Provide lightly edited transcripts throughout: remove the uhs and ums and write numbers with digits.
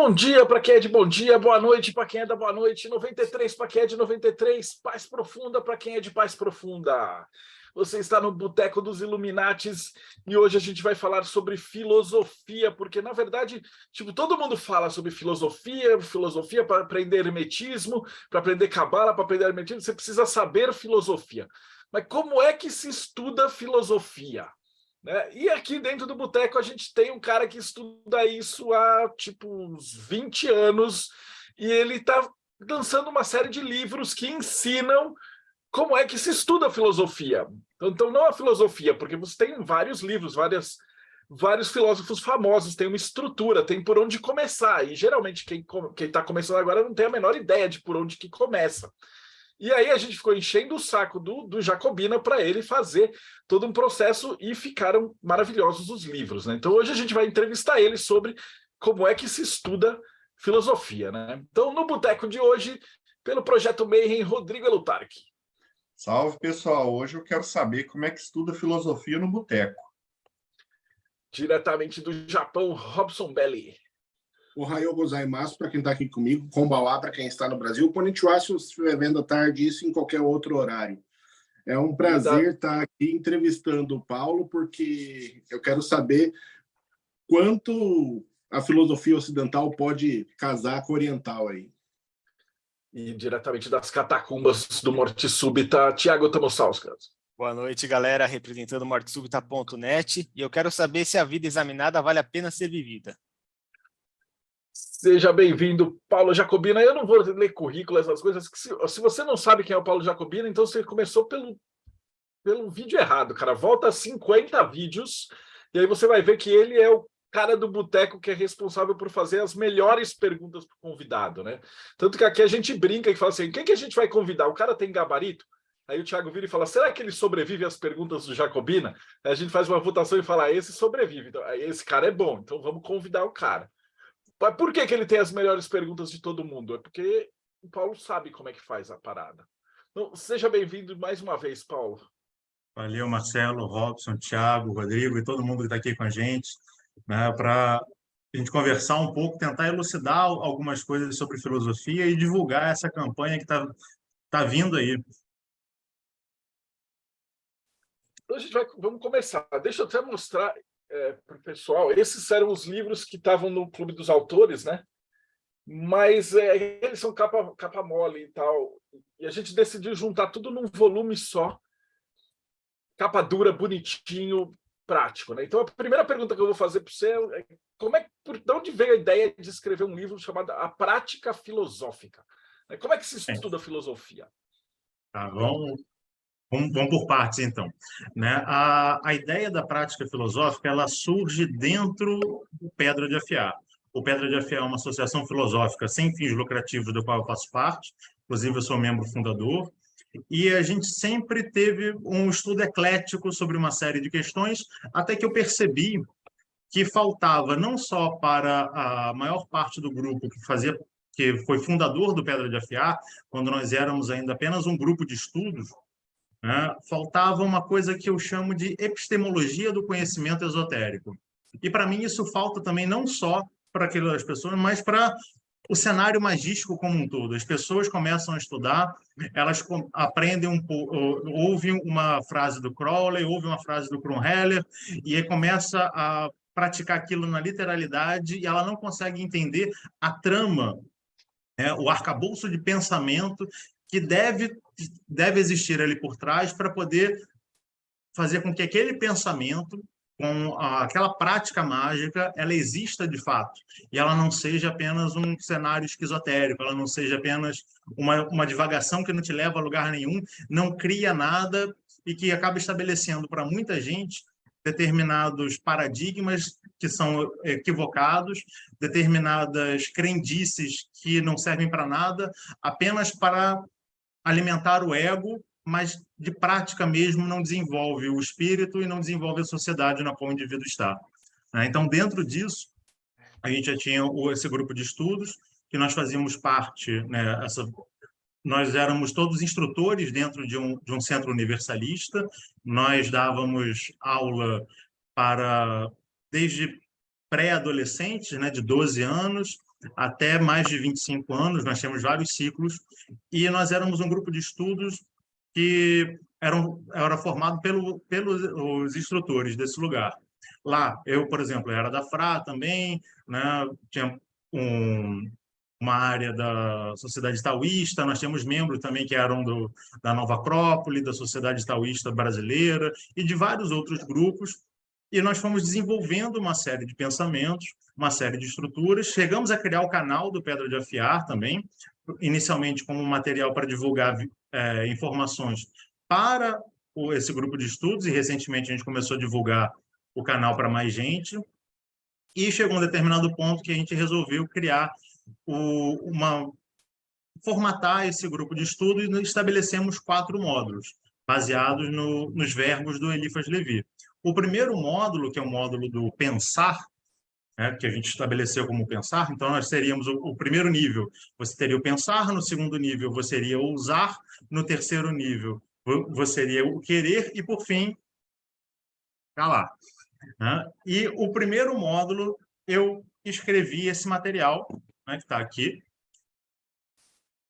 Bom dia para quem é de bom dia, boa noite para quem é da boa noite, 93 para quem é de 93, paz profunda para quem é de paz profunda. Você está no Boteco dos Illuminates e hoje a gente vai falar sobre filosofia, porque na verdade, todo mundo fala sobre filosofia para aprender hermetismo, para aprender cabala, para aprender hermetismo, você precisa saber filosofia. Mas como é que se estuda filosofia? Né? E aqui dentro do Boteco a gente tem um cara que estuda isso há uns 20 anos e ele está lançando uma série de livros que ensinam como é que se estuda a filosofia. Então não a filosofia, porque você tem vários livros, vários filósofos famosos, tem uma estrutura, tem por onde começar, e geralmente quem está começando agora não tem a menor ideia de por onde que começa. E aí a gente ficou enchendo o saco do Jacobina para ele fazer todo um processo e ficaram maravilhosos os livros, né? Então hoje a gente vai entrevistar ele sobre como é que se estuda filosofia, né? Então no Boteco de hoje, pelo Projeto Mayhem, Rodrigo Elutarque. Salve, pessoal! Hoje eu quero saber como é que estuda filosofia no Boteco. Diretamente do Japão, Robson Belli. Ohayou gozaimasu para quem está aqui comigo, konbanwa para quem está no Brasil, konnichiwa se você estiver vendo à tarde, isso em qualquer outro horário. É um prazer estar aqui entrevistando o Paulo, porque eu quero saber quanto a filosofia ocidental pode casar com a oriental aí. E diretamente das catacumbas do Morte Súbita, Tiago Tamosauskas. Boa noite, galera, representando mortesúbita.net, e eu quero saber se a vida examinada vale a pena ser vivida. Seja bem-vindo, Paulo Jacobina. Eu não vou ler currículo, essas coisas. Se você não sabe quem é o Paulo Jacobina, então você começou pelo vídeo errado, cara. Volta a 50 vídeos e aí você vai ver que ele é o cara do boteco que é responsável por fazer as melhores perguntas para o convidado, né? Tanto que aqui a gente brinca e fala assim, quem que a gente vai convidar? O cara tem gabarito? Aí o Thiago vira e fala, será que ele sobrevive às perguntas do Jacobina? Aí a gente faz uma votação e fala, esse sobrevive. Então, esse cara é bom, então vamos convidar o cara. Mas por que ele tem as melhores perguntas de todo mundo? É porque o Paulo sabe como é que faz a parada. Então, seja bem-vindo mais uma vez, Paulo. Valeu, Marcelo, Robson, Thiago, Rodrigo e todo mundo que está aqui com a gente, né, para a gente conversar um pouco, tentar elucidar algumas coisas sobre filosofia e divulgar essa campanha que tá vindo aí. Então, vamos começar. Deixa eu até mostrar para o pessoal. Esses eram os livros que estavam no Clube dos Autores, né? Mas eles são capa mole e tal. E a gente decidiu juntar tudo num volume só. Capa dura, bonitinho, prático, né? Então, a primeira pergunta que eu vou fazer para você é de onde veio a ideia de escrever um livro chamado A Prática Filosófica? Como é que se estuda filosofia? Tá, vamos por partes, então. Né? A ideia da prática filosófica ela surge dentro do Pedra de Afiar. O Pedra de Afiar é uma associação filosófica sem fins lucrativos, do qual eu faço parte. Inclusive, eu sou membro fundador. E a gente sempre teve um estudo eclético sobre uma série de questões, até que eu percebi que faltava não só para a maior parte do grupo que foi fundador do Pedra de Afiar, quando nós éramos ainda apenas um grupo de estudos, né, faltava uma coisa que eu chamo de epistemologia do conhecimento esotérico. E para mim isso falta também não só para aquelas pessoas, mas para o cenário magístico como um todo. As pessoas começam a estudar, elas aprendem um pouco, ouvem uma frase do Crowley, ouvem uma frase do Krumheller, e aí começa a praticar aquilo na literalidade, e ela não consegue entender a trama, o arcabouço de pensamento que deve existir ali por trás para poder fazer com que aquele pensamento, com aquela prática mágica, ela exista de fato. E ela não seja apenas um cenário esquizotérico, ela não seja apenas uma divagação que não te leva a lugar nenhum, não cria nada e que acaba estabelecendo para muita gente determinados paradigmas que são equivocados, determinadas crendices que não servem para nada, apenas para alimentar o ego, mas de prática mesmo não desenvolve o espírito e não desenvolve a sociedade na qual o indivíduo está. Então, dentro disso, a gente já tinha esse grupo de estudos, que nós fazíamos parte, né, nós éramos todos instrutores dentro de um centro universalista, nós dávamos aula para, desde pré-adolescentes, né, de 12 anos, até mais de 25 anos, nós temos vários ciclos, e nós éramos um grupo de estudos que era formado pelos instrutores desse lugar. Lá, eu, por exemplo, era da FRA também, né? Tinha uma área da Sociedade Taoísta, nós temos membros também que eram da Nova Acrópole, da Sociedade Taoísta Brasileira e de vários outros grupos, e nós fomos desenvolvendo uma série de pensamentos, uma série de estruturas, chegamos a criar o canal do Pedra de Afiar também, inicialmente como material para divulgar informações para esse grupo de estudos, e recentemente a gente começou a divulgar o canal para mais gente, e chegou um determinado ponto que a gente resolveu criar formatar esse grupo de estudo e estabelecemos 4 módulos, baseados nos verbos do Eliphas Levi. O primeiro módulo, que é o módulo do pensar, né, que a gente estabeleceu como pensar, então nós teríamos o primeiro nível, você teria o pensar, no segundo nível você iria o usar, no terceiro nível você iria o querer e, por fim, calar. Né? E o primeiro módulo, eu escrevi esse material, né, que está aqui.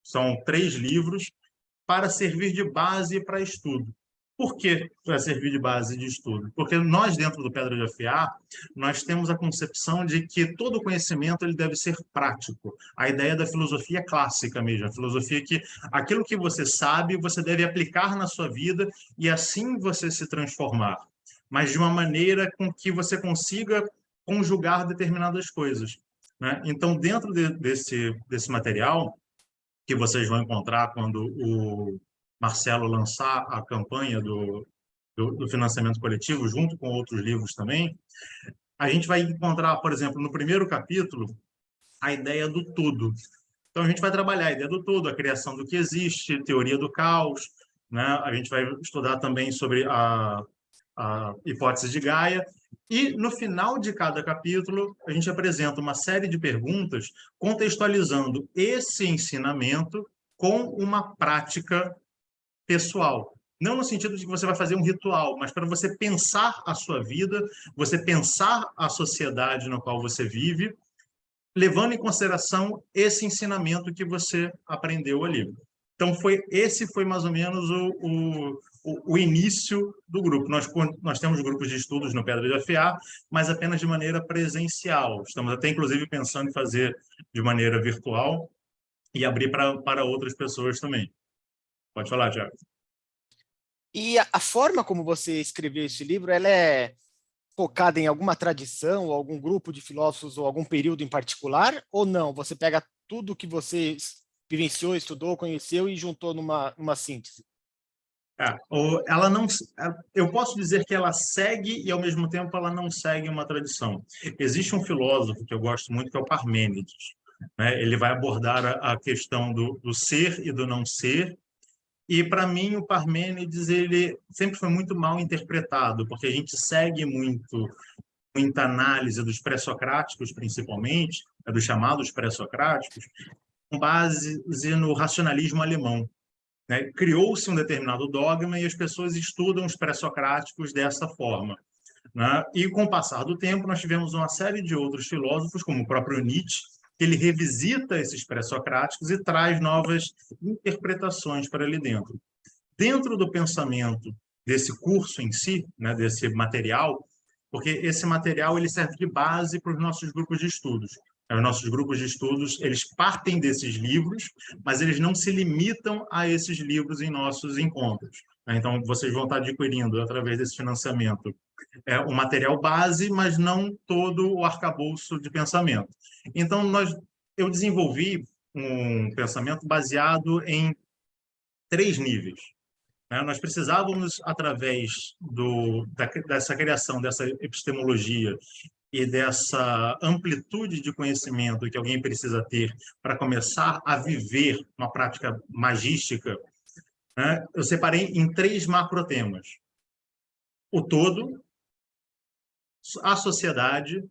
São 3 livros para servir de base para estudo. Por que para servir de base de estudo? Porque nós, dentro do Pedra de Afiar, nós temos a concepção de que todo conhecimento ele deve ser prático. A ideia da filosofia clássica mesmo, a filosofia que aquilo que você sabe, você deve aplicar na sua vida e assim você se transformar. Mas de uma maneira com que você consiga conjugar determinadas coisas. Né? Então, dentro desse material, que vocês vão encontrar quando o Marcelo lançar a campanha do financiamento coletivo, junto com outros livros também, a gente vai encontrar, por exemplo, no primeiro capítulo, a ideia do tudo. Então, a gente vai trabalhar a ideia do tudo, a criação do que existe, teoria do caos, né? A gente vai estudar também sobre a hipótese de Gaia, e no final de cada capítulo a gente apresenta uma série de perguntas contextualizando esse ensinamento com uma prática pessoal. Não no sentido de que você vai fazer um ritual, mas para você pensar a sua vida, você pensar a sociedade na qual você vive, levando em consideração esse ensinamento que você aprendeu ali. Então, esse foi mais ou menos o início do grupo. Nós temos grupos de estudos no Pedra de Afiar, mas apenas de maneira presencial. Estamos até, inclusive, pensando em fazer de maneira virtual e abrir para outras pessoas também. Pode falar, Thiago. E a forma como você escreveu esse livro, ela é focada em alguma tradição, ou algum grupo de filósofos, ou algum período em particular, ou não? Você pega tudo que você vivenciou, estudou, conheceu e juntou numa síntese? Ela não, eu posso dizer que ela segue e, ao mesmo tempo, ela não segue uma tradição. Existe um filósofo que eu gosto muito, que é o Parmênides. Né? Ele vai abordar a questão do ser e do não ser, e, para mim, o Parmênides ele sempre foi muito mal interpretado, porque a gente segue muita análise dos pré-socráticos, principalmente, dos chamados pré-socráticos, com base no racionalismo alemão. Né? Criou-se um determinado dogma e as pessoas estudam os pré-socráticos dessa forma. Né? E, com o passar do tempo, nós tivemos uma série de outros filósofos, como o próprio Nietzsche, que ele revisita esses pré-socráticos e traz novas interpretações para ali dentro. Dentro do pensamento desse curso em si, né, desse material, porque esse material ele serve de base para os nossos grupos de estudos. Os nossos grupos de estudos, eles partem desses livros, mas eles não se limitam a esses livros em nossos encontros. Então, vocês vão estar adquirindo, através desse financiamento, o material base, mas não todo o arcabouço de pensamento. Então, eu desenvolvi um pensamento baseado em 3 níveis. Nós precisávamos, através dessa criação, dessa epistemologia e dessa amplitude de conhecimento que alguém precisa ter para começar a viver uma prática magística, né? Eu separei em 3 macrotemas. O todo, a sociedade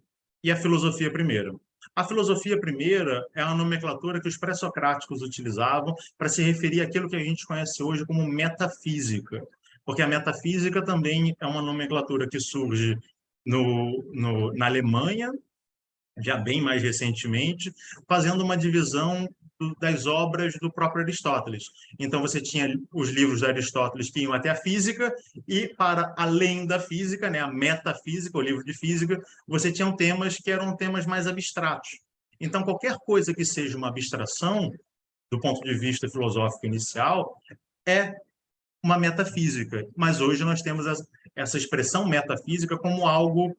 e a filosofia primeira. A filosofia primeira é a nomenclatura que os pré-socráticos utilizavam para se referir àquilo que a gente conhece hoje como metafísica, porque a metafísica também é uma nomenclatura que surge na Alemanha, já bem mais recentemente, fazendo uma divisão das obras do próprio Aristóteles. Então, você tinha os livros de Aristóteles que iam até a física, e para além da física, né, a metafísica, o livro de física, você tinha temas que eram temas mais abstratos. Então, qualquer coisa que seja uma abstração, do ponto de vista filosófico inicial, é uma metafísica. Mas hoje nós temos essa expressão metafísica como algo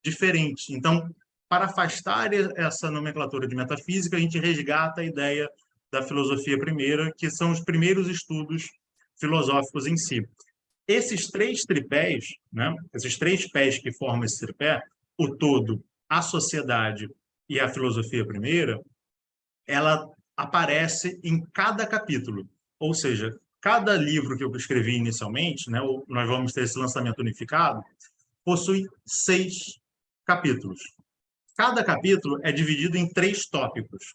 diferente. Então, para afastar essa nomenclatura de metafísica, a gente resgata a ideia da filosofia primeira, que são os primeiros estudos filosóficos em si. Esses três tripés, né, esses três pés que formam esse tripé, o todo, a sociedade e a filosofia primeira, ela aparece em cada capítulo. Ou seja, cada livro que eu escrevi inicialmente, né, nós vamos ter esse lançamento unificado, possui 6 capítulos. Cada capítulo é dividido em 3 tópicos.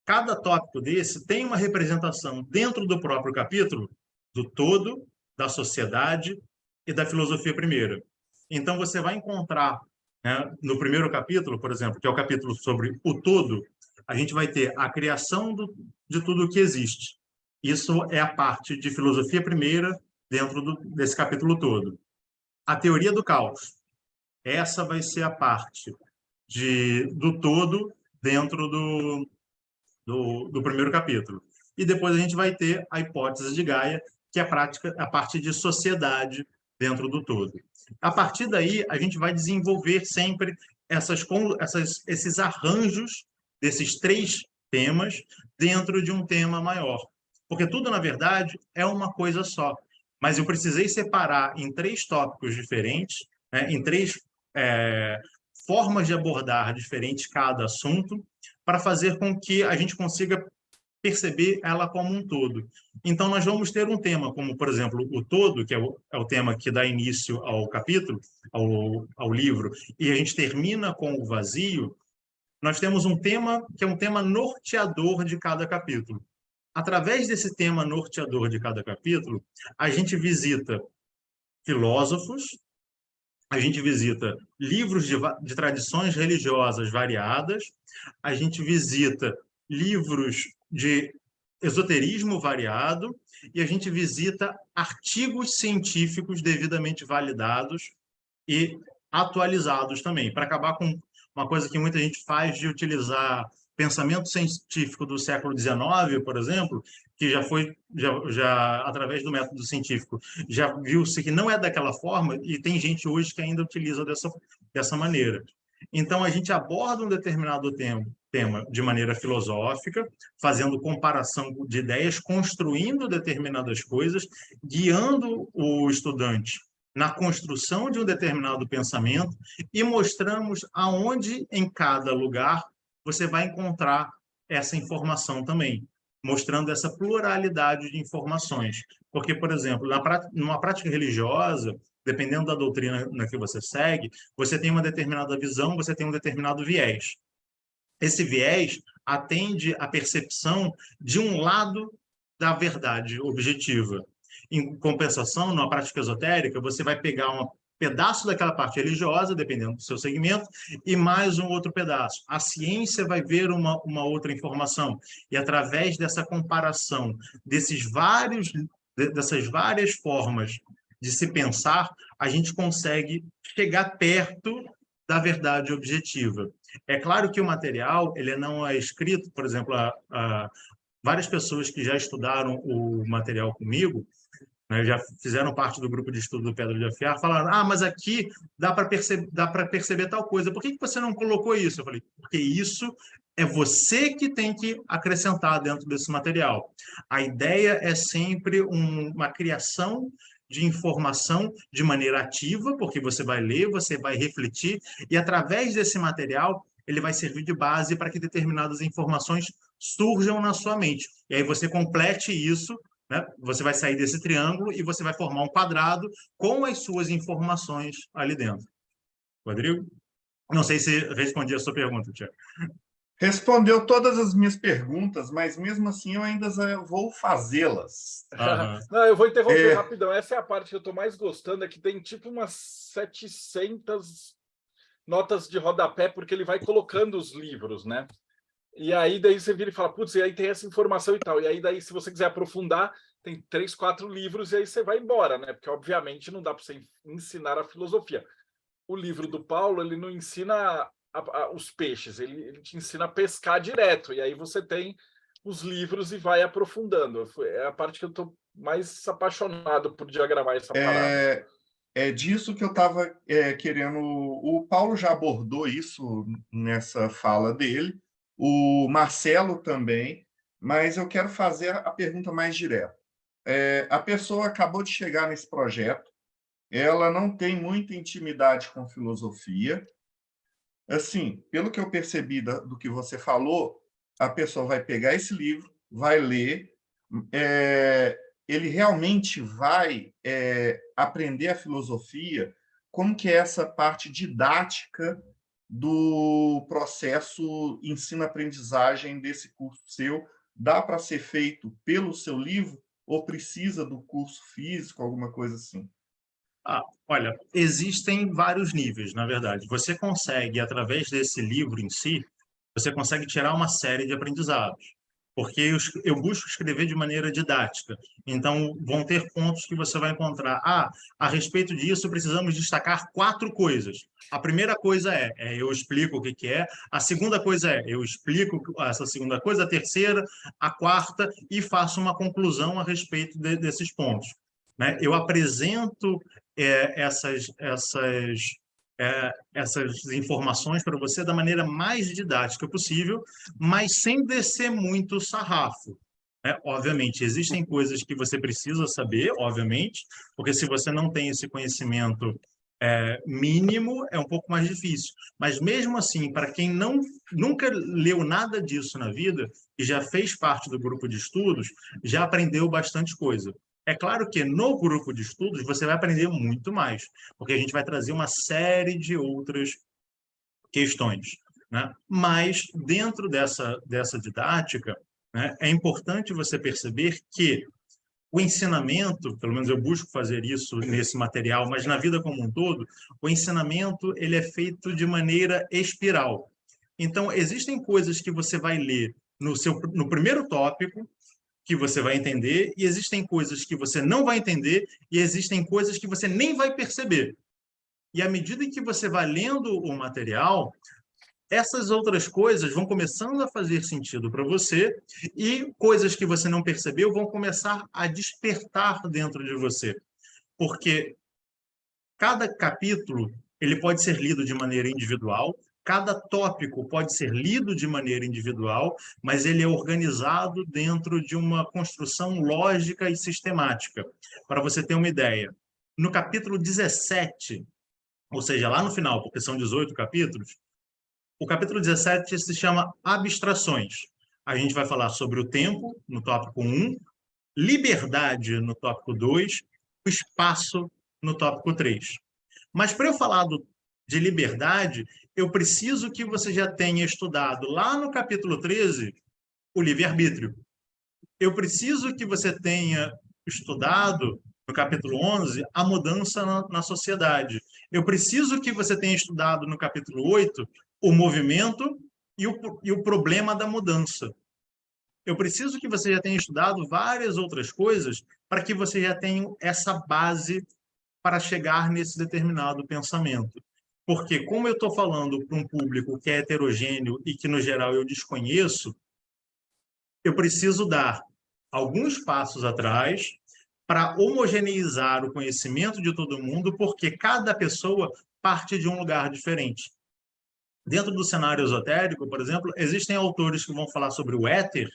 Cada tópico desse tem uma representação dentro do próprio capítulo do todo, da sociedade e da filosofia primeira. Então, você vai encontrar, né, no primeiro capítulo, por exemplo, que é o capítulo sobre o todo, a gente vai ter a criação de tudo o que existe. Isso é a parte de filosofia primeira dentro desse capítulo todo. A teoria do caos. Essa vai ser a parte do todo dentro do primeiro capítulo. E depois a gente vai ter a hipótese de Gaia, que é a parte de sociedade dentro do todo. A partir daí, a gente vai desenvolver sempre esses arranjos desses 3 temas dentro de um tema maior. Porque tudo, na verdade, é uma coisa só. Mas eu precisei separar em 3 tópicos diferentes, né, em 3 formas de abordar diferentes cada assunto, para fazer com que a gente consiga perceber ela como um todo. Então, nós vamos ter um tema, como, por exemplo, o todo, que é o tema que dá início ao capítulo, ao livro, e a gente termina com o vazio. Nós temos um tema que é um tema norteador de cada capítulo. Através desse tema norteador de cada capítulo, a gente visita filósofos, a gente visita livros de tradições religiosas variadas, a gente visita livros de esoterismo variado e a gente visita artigos científicos devidamente validados e atualizados também, para acabar com uma coisa que muita gente faz de utilizar pensamento científico do século XIX, por exemplo, que já através do método científico, já viu-se que não é daquela forma, e tem gente hoje que ainda utiliza dessa maneira. Então, a gente aborda um determinado tema de maneira filosófica, fazendo comparação de ideias, construindo determinadas coisas, guiando o estudante na construção de um determinado pensamento e mostramos aonde, em cada lugar, você vai encontrar essa informação também, mostrando essa pluralidade de informações. Porque, por exemplo, numa prática religiosa, dependendo da doutrina na que você segue, você tem uma determinada visão, você tem um determinado viés. Esse viés atende à percepção de um lado da verdade objetiva. Em compensação, numa prática esotérica, você vai pegar um pedaço daquela parte religiosa, dependendo do seu segmento, e mais um outro pedaço. A ciência vai ver uma outra informação. E através dessa comparação dessas várias formas de se pensar, a gente consegue chegar perto da verdade objetiva. É claro que o material ele não é escrito, por exemplo, várias pessoas que já estudaram o material comigo, né, já fizeram parte do grupo de estudo do Pedra de Afiar, falaram, mas aqui dá para perceber tal coisa, por que você não colocou isso? Eu falei, porque isso é você que tem que acrescentar dentro desse material. A ideia é sempre uma criação de informação de maneira ativa, porque você vai ler, você vai refletir, e através desse material, ele vai servir de base para que determinadas informações surjam na sua mente. E aí você complete isso, né? Você vai sair desse triângulo e você vai formar um quadrado com as suas informações ali dentro. Rodrigo? Não sei se respondi a sua pergunta, Tiago. Respondeu todas as minhas perguntas, mas mesmo assim eu ainda vou fazê-las. Não, eu vou interromper rapidão. Essa é a parte que eu estou mais gostando, é que tem tipo umas 700 notas de rodapé, porque ele vai colocando os livros, né? E aí daí você vira e fala, putz, e aí tem essa informação e tal. E aí daí, se você quiser aprofundar, tem 3, 4 livros e aí você vai embora, né? Porque, obviamente, não dá para você ensinar a filosofia. O livro do Paulo, ele não ensina os peixes, ele te ensina a pescar direto. E aí você tem os livros e vai aprofundando. É a parte que eu estou mais apaixonado por diagramar essa parada. É disso que eu estava querendo. O Paulo já abordou isso nessa fala dele, o Marcelo também, mas eu quero fazer a pergunta mais direta. A pessoa acabou de chegar nesse projeto, ela não tem muita intimidade com filosofia. Assim, pelo que eu percebi do que você falou, a pessoa vai pegar esse livro, vai ler, ele realmente vai aprender a filosofia, como que é essa parte didática do processo ensino-aprendizagem desse curso seu? Dá para ser feito pelo seu livro ou precisa do curso físico, alguma coisa assim? Olha, existem vários níveis, na verdade. Você consegue, através desse livro em si, você consegue tirar uma série de aprendizados. Porque eu busco escrever de maneira didática. Então, vão ter pontos que você vai encontrar. A respeito disso, precisamos destacar 4 coisas. A primeira coisa eu explico o que é. A segunda coisa eu explico essa segunda coisa. A terceira, a quarta, e faço uma conclusão a respeito desses pontos. Né? Eu apresento essas informações para você da maneira mais didática possível, mas sem descer muito o sarrafo. Né? Obviamente, existem coisas que você precisa saber, obviamente, porque se você não tem esse conhecimento mínimo, é um pouco mais difícil. Mas mesmo assim, para quem nunca leu nada disso na vida e já fez parte do grupo de estudos, já aprendeu bastante coisa. É claro que no grupo de estudos você vai aprender muito mais, porque a gente vai trazer uma série de outras questões. Né? Mas, dentro dessa didática, né, é importante você perceber que o ensinamento, pelo menos eu busco fazer isso nesse material, mas na vida como um todo, o ensinamento ele é feito de maneira espiral. Então, existem coisas que você vai ler no primeiro tópico, que você vai entender, e existem coisas que você não vai entender, e existem coisas que você nem vai perceber. E à medida que você vai lendo o material, essas outras coisas vão começando a fazer sentido para você, e coisas que você não percebeu vão começar a despertar dentro de você. Porque cada capítulo ele pode ser lido de maneira individual, cada tópico pode ser lido de maneira individual, mas ele é organizado dentro de uma construção lógica e sistemática. Para você ter uma ideia, no capítulo 17, ou seja, lá no final, porque são 18 capítulos, o capítulo 17 se chama Abstrações. A gente vai falar sobre o tempo, no tópico 1, liberdade, no tópico 2, o espaço, no tópico 3. Mas para eu falar de liberdade, eu preciso que você já tenha estudado lá no capítulo 13 o livre-arbítrio. Eu preciso que você tenha estudado no capítulo 11 a mudança na sociedade. Eu preciso que você tenha estudado no capítulo 8 o movimento e o problema da mudança. Eu preciso que você já tenha estudado várias outras coisas para que você já tenha essa base para chegar nesse determinado pensamento. Porque, como eu estou falando para um público que é heterogêneo e que, no geral, eu desconheço, eu preciso dar alguns passos atrás para homogeneizar o conhecimento de todo mundo, porque cada pessoa parte de um lugar diferente. Dentro do cenário esotérico, por exemplo, existem autores que vão falar sobre o éter,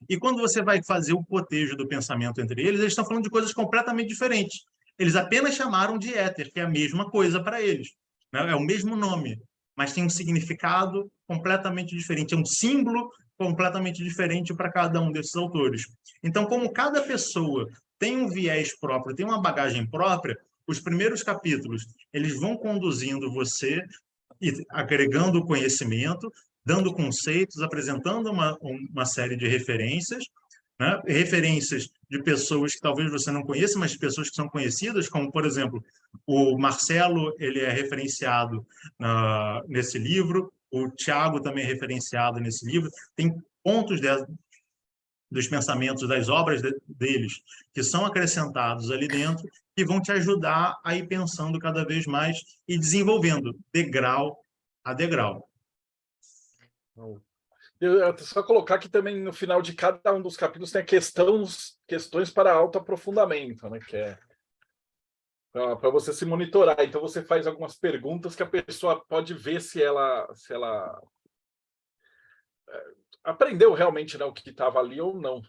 e quando você vai fazer o cotejo do pensamento entre eles estão falando de coisas completamente diferentes. Eles apenas chamaram de éter, que é a mesma coisa para eles. Né? É o mesmo nome, mas tem um significado completamente diferente, é um símbolo completamente diferente para cada um desses autores. Então, como cada pessoa tem um viés próprio, tem uma bagagem própria, os primeiros capítulos eles vão conduzindo você e agregando conhecimento, dando conceitos, apresentando uma série de referências, né? Referências de pessoas que talvez você não conheça, mas de pessoas que são conhecidas, como, por exemplo, o Marcelo, ele é referenciado nesse livro, o Tiago também é referenciado nesse livro, tem pontos dos pensamentos, das obras deles, que são acrescentados ali dentro, que vão te ajudar a ir pensando cada vez mais e desenvolvendo degrau a degrau. Só colocar que também no final de cada um dos capítulos tem questões para autoaprofundamento, né? Que é para você se monitorar. Então você faz algumas perguntas que a pessoa pode ver se ela aprendeu realmente, né, o que estava ali ou não.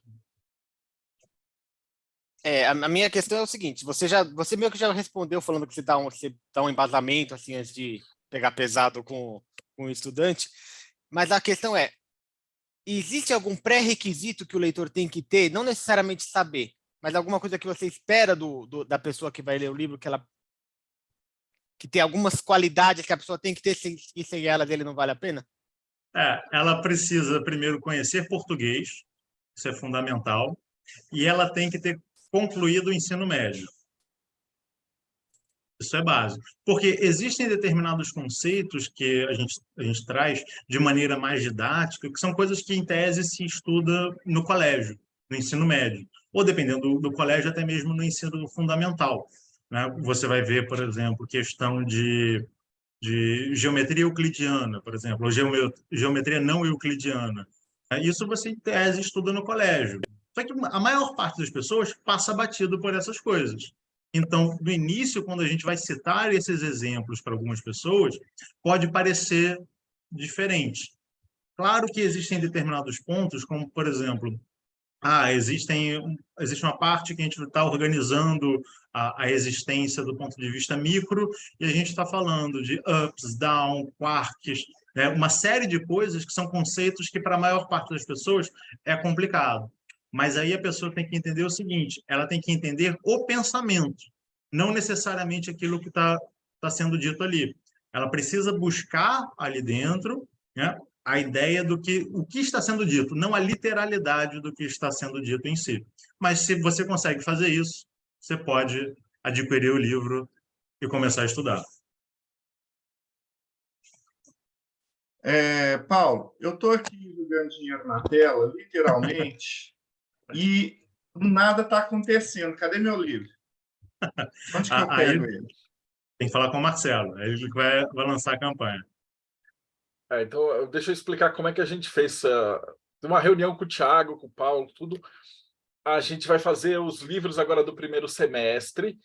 A minha questão é o seguinte: você meio que já respondeu falando que você dá um embasamento assim antes de pegar pesado com o estudante, mas a questão é: existe algum pré-requisito que o leitor tem que ter, não necessariamente saber, mas alguma coisa que você espera da pessoa que vai ler o livro, que tem algumas qualidades que a pessoa tem que ter, e sem elas ele não vale a pena? Ela precisa primeiro conhecer português, isso é fundamental, e ela tem que ter concluído o ensino médio. Isso é básico. Porque existem determinados conceitos que a gente traz de maneira mais didática, que são coisas que, em tese, se estuda no colégio, no ensino médio, ou, dependendo do colégio, até mesmo no ensino fundamental, né? Você vai ver, por exemplo, questão de geometria euclidiana, por exemplo, ou geometria não euclidiana. Isso você, em tese, estuda no colégio. Só que a maior parte das pessoas passa batido por essas coisas. Então, no início, quando a gente vai citar esses exemplos para algumas pessoas, pode parecer diferente. Claro que existem determinados pontos, como, por exemplo, existe uma parte que a gente está organizando a existência do ponto de vista micro, e a gente está falando de ups, down, quarks, né? Uma série de coisas que são conceitos que, para a maior parte das pessoas, é complicado. Mas aí a pessoa tem que entender o seguinte: ela tem que entender o pensamento, não necessariamente aquilo que está sendo dito ali. Ela precisa buscar ali dentro, né, a ideia do o que está sendo dito, não a literalidade do que está sendo dito em si. Mas se você consegue fazer isso, você pode adquirir o livro e começar a estudar. Paulo, eu estou aqui jogando dinheiro na tela, literalmente, e nada está acontecendo. Cadê meu livro? Onde que eu pego ele? Tem que falar com o Marcelo, ele que vai lançar a campanha. Então, deixa eu explicar como é que a gente fez uma reunião com o Thiago, com o Paulo, tudo. A gente vai fazer os livros agora do primeiro semestre.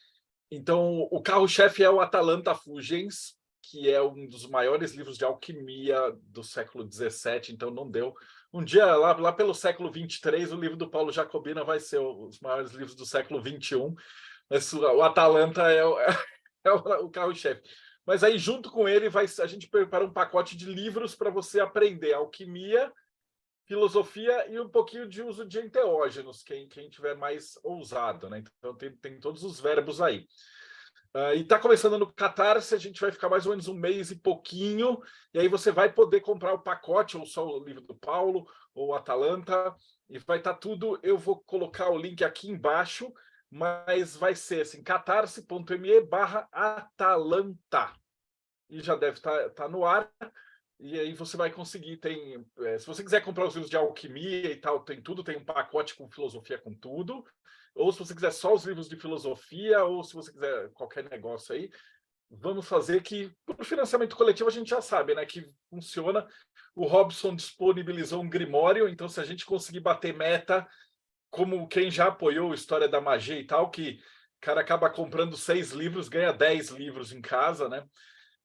Então, o carro-chefe é o Atalanta Fugens, que é um dos maiores livros de alquimia do século XVII, então não deu. Um dia, lá pelo século XXIII, o livro do Paulo Jacobina vai ser os maiores livros do século XXI, mas o Atalanta é o carro-chefe. Mas aí, junto com ele, a gente prepara um pacote de livros para você aprender alquimia, filosofia e um pouquinho de uso de enteógenos, quem tiver mais ousado, né? Então tem todos os verbos aí. E está começando no Catarse, a gente vai ficar mais ou menos um mês e pouquinho, e aí você vai poder comprar o pacote, ou só o livro do Paulo, ou o Atalanta, e vai estar tudo. Eu vou colocar o link aqui embaixo, mas vai ser assim, catarse.me/Atalanta. E já deve estar no ar. E aí você vai conseguir, se você quiser comprar os livros de alquimia e tal, tem tudo, tem um pacote com filosofia com tudo, ou se você quiser só os livros de filosofia, ou se você quiser qualquer negócio aí, vamos fazer que, por financiamento coletivo, a gente já sabe, né, que funciona. O Robson disponibilizou um Grimório, então se a gente conseguir bater meta, como quem já apoiou História da Magia e tal, que o cara acaba comprando 6 livros, ganha 10 livros em casa, né?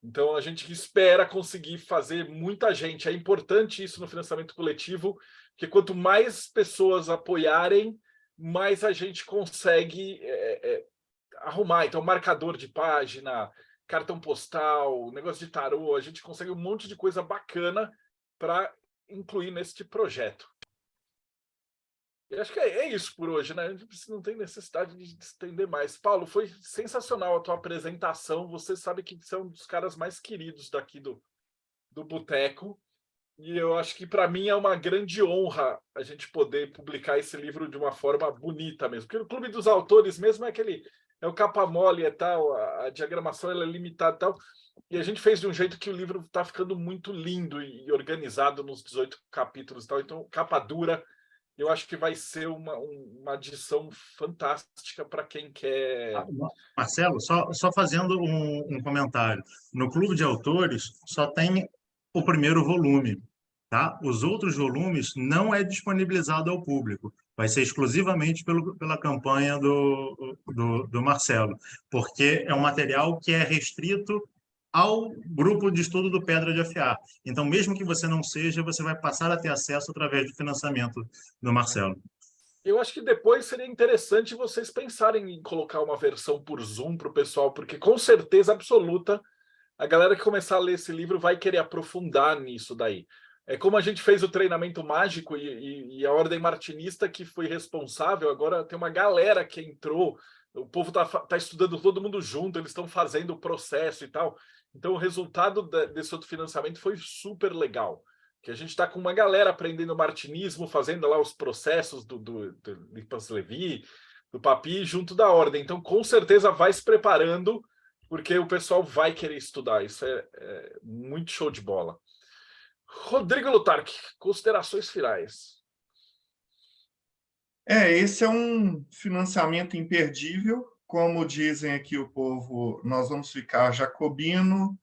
Então, a gente espera conseguir fazer muita gente. É importante isso no financiamento coletivo, porque quanto mais pessoas apoiarem, mais a gente consegue arrumar. Então, marcador de página, cartão postal, negócio de tarô, a gente consegue um monte de coisa bacana para incluir neste projeto. Eu acho que é isso por hoje, né? A gente não tem necessidade de estender mais. Paulo, foi sensacional a tua apresentação. Você sabe que você é um dos caras mais queridos daqui do Boteco. E eu acho que para mim é uma grande honra a gente poder publicar esse livro de uma forma bonita mesmo. Porque o Clube dos Autores mesmo é o capa mole e tal, a diagramação ela é limitada e tal. E a gente fez de um jeito que o livro está ficando muito lindo e organizado nos 18 capítulos e tal. Então, capa dura, eu acho que vai ser uma adição fantástica para quem quer. Marcelo, só fazendo um comentário. No Clube de Autores só tem o primeiro volume, tá? Os outros volumes não é disponibilizado ao público. Vai ser exclusivamente pela campanha do Marcelo, porque é um material que é restrito ao grupo de estudo do Pedra de Afiar. Então, mesmo que você não seja, você vai passar a ter acesso através do financiamento do Marcelo. Eu acho que depois seria interessante vocês pensarem em colocar uma versão por Zoom para o pessoal, porque com certeza absoluta a galera que começar a ler esse livro vai querer aprofundar nisso daí. É como a gente fez o treinamento mágico e a Ordem Martinista que foi responsável, agora tem uma galera que entrou, o povo tá estudando todo mundo junto, eles estão fazendo o processo e tal. Então o resultado desse outro financiamento foi super legal. Que a gente está com uma galera aprendendo martinismo, fazendo lá os processos do Lippens Levi, do Papi, junto da Ordem. Então, com certeza, vai se preparando, porque o pessoal vai querer estudar. Isso é muito show de bola. Rodrigo Lutarque, considerações finais. Esse é um financiamento imperdível. Como dizem aqui o povo, nós vamos ficar jacobino,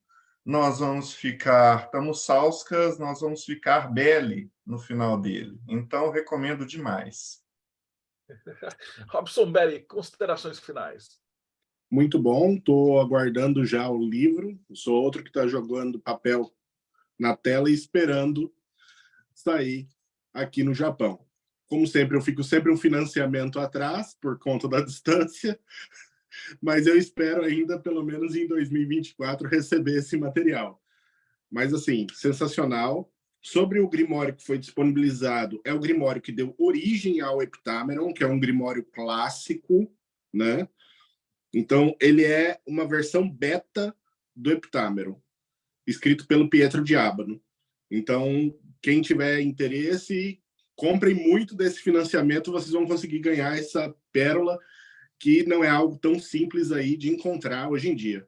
nós vamos ficar tamussauskas, nós vamos ficar belli no final dele. Então, recomendo demais. Robson Berry, considerações finais. Muito bom, estou aguardando já o livro. Sou outro que está jogando papel na tela e esperando sair aqui no Japão. Como sempre, eu fico sempre um financiamento atrás por conta da distância, mas eu espero ainda, pelo menos em 2024, receber esse material. Mas, assim, sensacional. Sobre o Grimório que foi disponibilizado, é o Grimório que deu origem ao Heptameron, que é um Grimório clássico, né? Então, ele é uma versão beta do Heptameron, escrito pelo Pietro Diabano. Então, quem tiver interesse, comprem muito desse financiamento, vocês vão conseguir ganhar essa pérola, que não é algo tão simples aí de encontrar hoje em dia.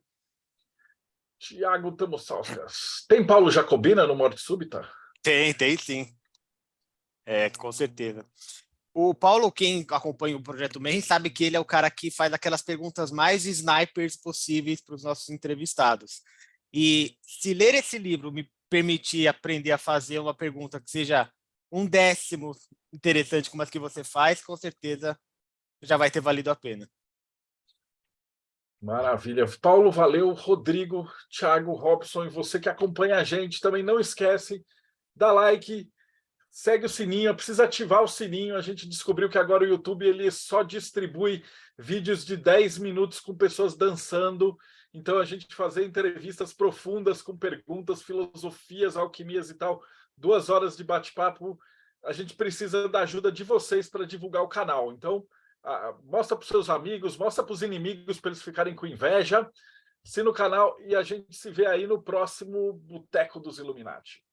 Tiago Tamussauskas. Tem Paulo Jacobina no Morte Súbita? Tem sim. Com certeza. O Paulo, quem acompanha o Projeto MEI, sabe que ele é o cara que faz aquelas perguntas mais snipers possíveis para os nossos entrevistados. E se ler esse livro me permitir aprender a fazer uma pergunta que seja 1/10 interessante como as que você faz, com certeza já vai ter valido a pena. Maravilha. Paulo, valeu. Rodrigo, Thiago, Robson, e você que acompanha a gente, também não esquece, dá like, segue o sininho, precisa ativar o sininho. A gente descobriu que agora o YouTube ele só distribui vídeos de 10 minutos com pessoas dançando. Então, a gente fazer entrevistas profundas com perguntas, filosofias, alquimias e tal, 2 horas de bate-papo, a gente precisa da ajuda de vocês para divulgar o canal. Então, mostra para os seus amigos, mostra para os inimigos para eles ficarem com inveja. Assina o canal e a gente se vê aí no próximo Boteco dos Illuminati.